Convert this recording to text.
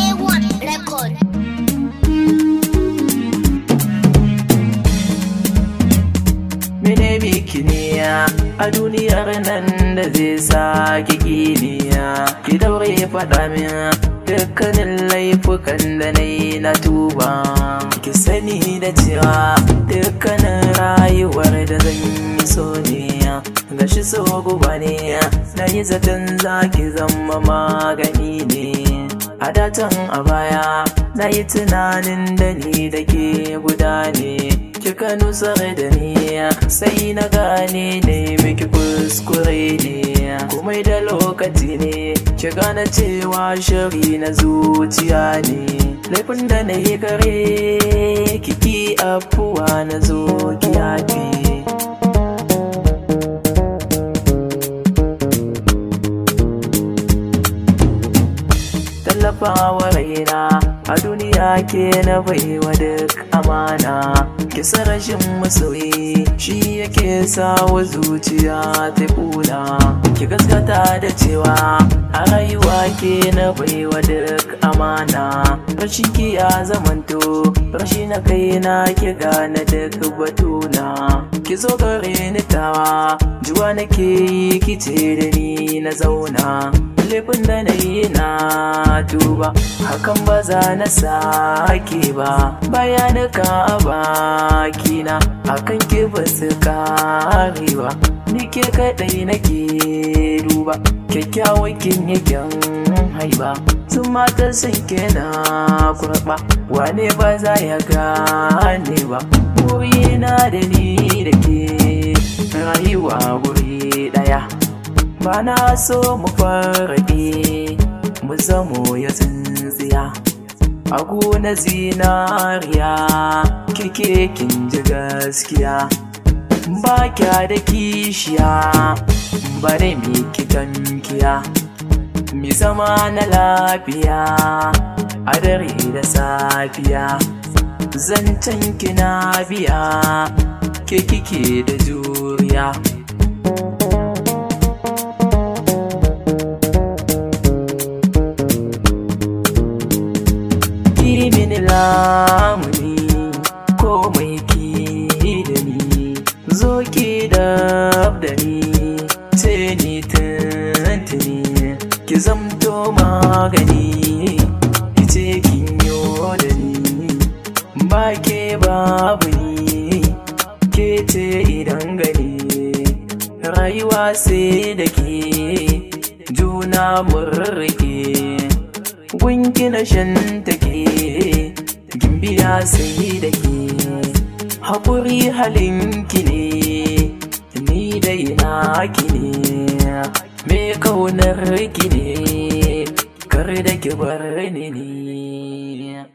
A1 record. Mene bikiniya a duniyar nan da zai sa ki kiniya, ki daure faɗa min dukkanin laifukan da na yi na tuba. Ki sani da cewa dukkanin rayuwar da zan yi so ne, gashi so guba ne, na yi zaton za ki zama magani ne. A datan a baya na yi tunanin da ni da ke guda ne, kika nusar da ni sai na gane ne miki kuskure ne. Komai da lokaci ne, ki gane cewa shari na zuciya ne. Laifin da na yi kare kiki afuwa na zo ki yafe. Tallafawa raina a duniya ke na baiwa duk amana. Kisa rashin masoyi shi yake sawa zuciya ta kuna. Ki gaskata da cewa a rayuwa ke na baiwa duk amana. Rashin ki ya zamanto rashi na kaina, ki gane duk batuna. Ki zo gare ni tawa juwa nake yi, ki ce da ni na zauna. Laifin da na yi na tuba, hakan ba za na sake ba. Bayanuka a bakina akan ki ba su kare ba. Ni ke kaɗai nake duba, kyakkyawan kin yakin haiba. Sun mata sun ke na kurɓa, wane ba za ya gane ba. Burina da ni da ke rayuwa wuri ɗaya. Ba na so mu farrabe mu zamo ya tsintsiya a gona zinariya. Kike kin ji gaskiya, ba kya da kishiya, bare mi ki tankiya. Mi zama na lafiya a dare da safiya. Zancen kina biya, ke kike da juriya. Mini lamuni komai ki da ni, zo ki dab da ni, ce ni tuntuni. Ki zamto magani, ki ce kin yo da ni, ba ke babu ni, ke ce idan gani. Rayuwa sai da ke juna murrike, gunki na shan take, gimbiya sai da ke. Haƙuri halinki ne, ni dai naki ne. Me kaunar ki ne, kar da ki bar ni ne.